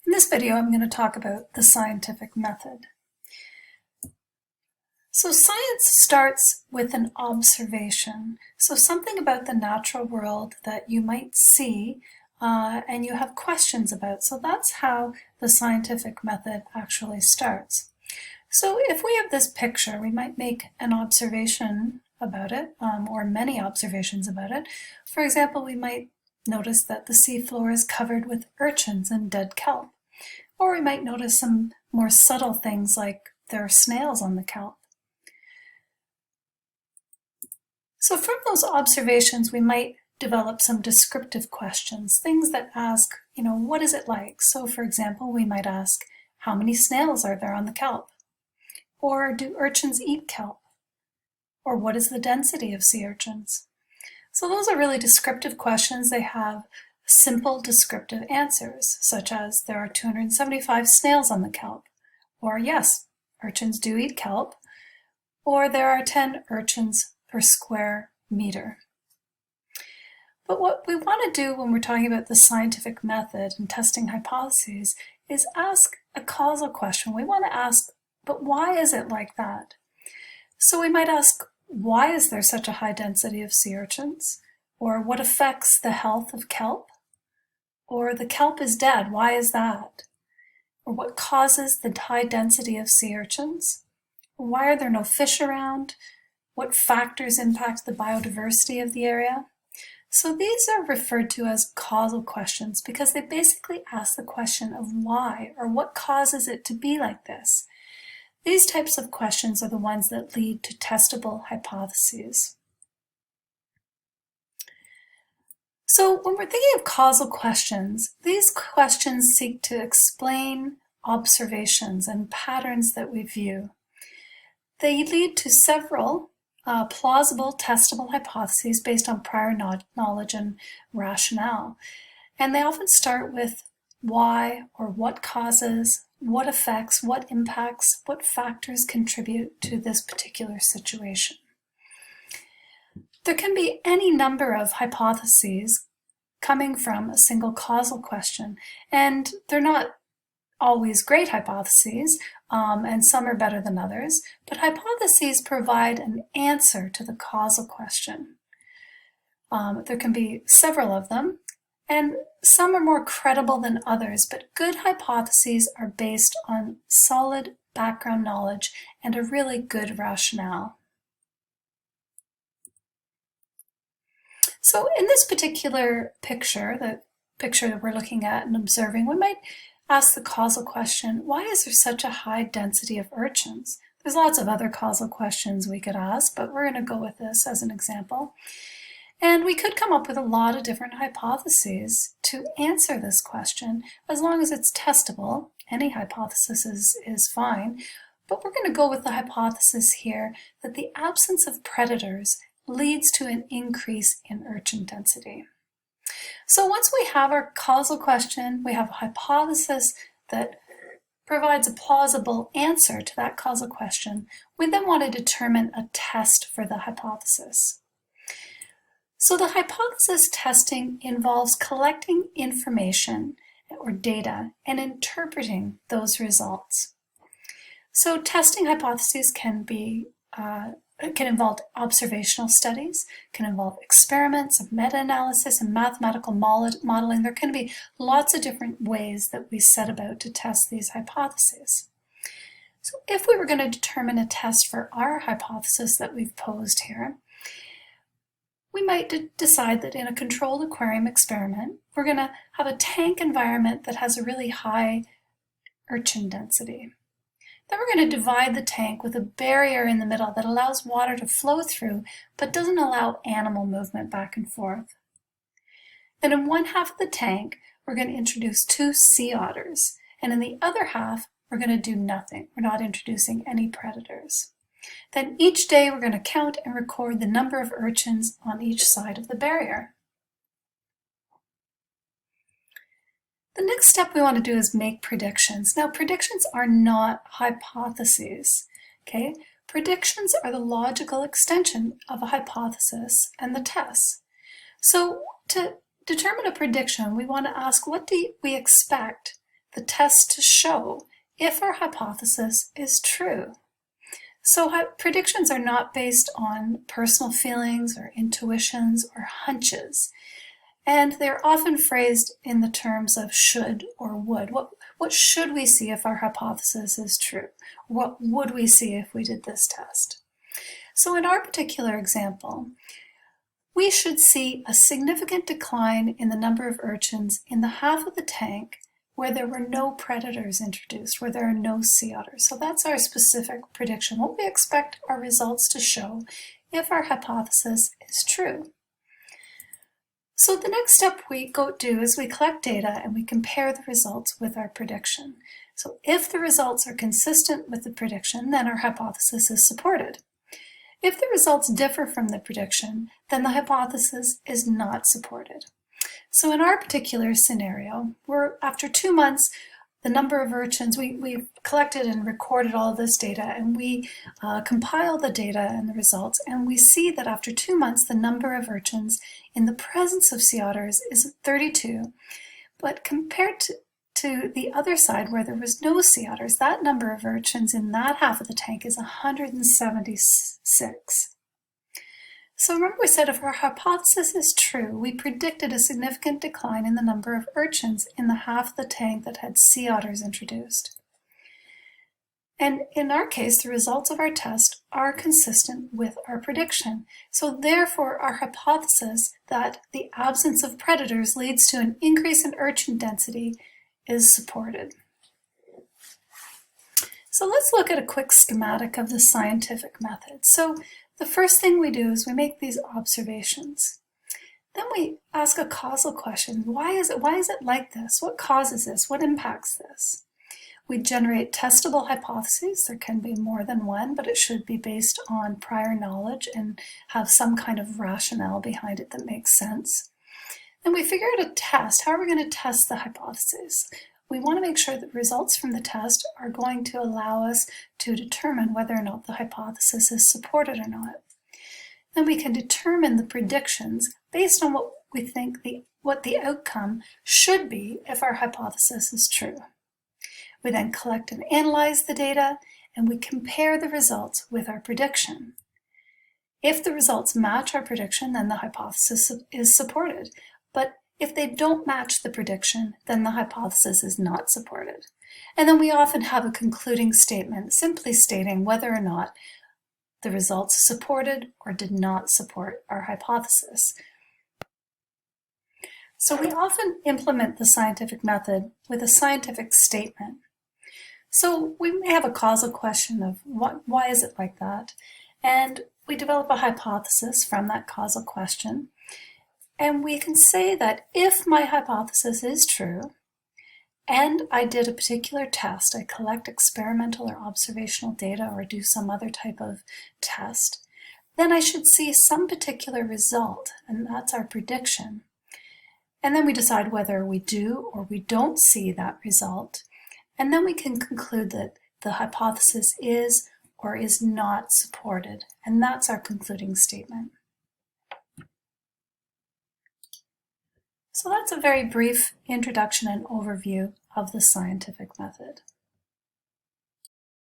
In this video, I'm going to talk about the scientific method. So science starts with an observation. So something about the natural world that you might see and you have questions about. So that's how the scientific method actually starts. So if we have this picture, we might make an observation about it, or many observations about it. For example, we might notice that the seafloor is covered with urchins and dead kelp. Or we might notice some more subtle things like there are snails on the kelp. So from those observations, we might develop some descriptive questions, things that ask, what is it like? So for example, we might ask, how many snails are there on the kelp? Or do urchins eat kelp? Or what is the density of sea urchins? So those are really descriptive questions. They have simple descriptive answers, such as there are 275 snails on the kelp, or yes, urchins do eat kelp, or there are 10 urchins per square meter. But what we want to do when we're talking about the scientific method and testing hypotheses is ask a causal question. We want to ask, but why is it like that? So we might ask, why is there such a high density of sea urchins? Or what affects the health of kelp? Or the kelp is dead, why is that? Or what causes the high density of sea urchins? Why are there no fish around? What factors impact the biodiversity of the area? So these are referred to as causal questions because they basically ask the question of why or what causes it to be like this. These types of questions are the ones that lead to testable hypotheses. So when we're thinking of causal questions, these questions seek to explain observations and patterns that we view. They lead to several plausible, testable hypotheses based on prior knowledge and rationale. And they often start with why or what causes, what affects, what impacts, what factors contribute to this particular situation. There can be any number of hypotheses coming from a single causal question, and they're not always great hypotheses, and some are better than others, but hypotheses provide an answer to the causal question. There can be several of them, and some are more credible than others, but good hypotheses are based on solid background knowledge and a really good rationale. So in this particular picture, the picture that we're looking at and observing, we might ask the causal question, why is there such a high density of urchins? There's lots of other causal questions we could ask, but we're going to go with this as an example. And we could come up with a lot of different hypotheses to answer this question, as long as it's testable. Any hypothesis is fine, but we're going to go with the hypothesis here that the absence of predators leads to an increase in urchin density. So once we have our causal question, we have a hypothesis that provides a plausible answer to that causal question, we then want to determine a test for the hypothesis. So the hypothesis testing involves collecting information or data and interpreting those results. So testing hypotheses can involve observational studies, can involve experiments of meta-analysis and mathematical modeling. There can be lots of different ways that we set about to test these hypotheses. So if we were going to determine a test for our hypothesis that we've posed here, we might decide that in a controlled aquarium experiment, we're going to have a tank environment that has a really high urchin density. Then we're going to divide the tank with a barrier in the middle that allows water to flow through, but doesn't allow animal movement back and forth. Then in one half of the tank, we're going to introduce 2 sea otters, and in the other half, we're going to do nothing. We're not introducing any predators. Then each day, we're going to count and record the number of urchins on each side of the barrier. The next step we want to do is make predictions. Now, predictions are not hypotheses, okay? Predictions are the logical extension of a hypothesis and the test. So to determine a prediction, we want to ask, what do we expect the test to show if our hypothesis is true. So predictions are not based on personal feelings or intuitions or hunches. And they're often phrased in the terms of should or would. What should we see if our hypothesis is true? What would we see if we did this test? So in our particular example, we should see a significant decline in the number of urchins in the half of the tank where there were no predators introduced, where there are no sea otters. So that's our specific prediction, what we expect our results to show if our hypothesis is true. So the next step we do is we collect data and we compare the results with our prediction. So if the results are consistent with the prediction, then our hypothesis is supported. If the results differ from the prediction, then the hypothesis is not supported. So in our particular scenario, after 2 months, the number of urchins, we've collected and recorded all of this data, and we compile the data and the results, and we see that after 2 months, the number of urchins in the presence of sea otters is 32, but compared to the other side where there was no sea otters, that number of urchins in that half of the tank is 176. So remember we said if our hypothesis is true, we predicted a significant decline in the number of urchins in the half of the tank that had sea otters introduced. And in our case, the results of our test are consistent with our prediction. So therefore, our hypothesis that the absence of predators leads to an increase in urchin density is supported. So let's look at a quick schematic of the scientific method. So the first thing we do is we make these observations. Then we ask a causal question. Why is it like this? What causes this? What impacts this? We generate testable hypotheses. There can be more than one, but it should be based on prior knowledge and have some kind of rationale behind it that makes sense. Then we figure out a test. How are we going to test the hypothesis? We want to make sure that results from the test are going to allow us to determine whether or not the hypothesis is supported or not. Then we can determine the predictions based on what we think what the outcome should be if our hypothesis is true. We then collect and analyze the data, and we compare the results with our prediction. If the results match our prediction, then the hypothesis is supported. But if they don't match the prediction, then the hypothesis is not supported. And then we often have a concluding statement simply stating whether or not the results supported or did not support our hypothesis. So we often implement the scientific method with a scientific statement. So we may have a causal question of why is it like that? And we develop a hypothesis from that causal question. And we can say that if my hypothesis is true, and I did a particular test, I collect experimental or observational data or do some other type of test, then I should see some particular result, and that's our prediction. And then we decide whether we do or we don't see that result, and then we can conclude that the hypothesis is or is not supported, and that's our concluding statement. So that's a very brief introduction and overview of the scientific method.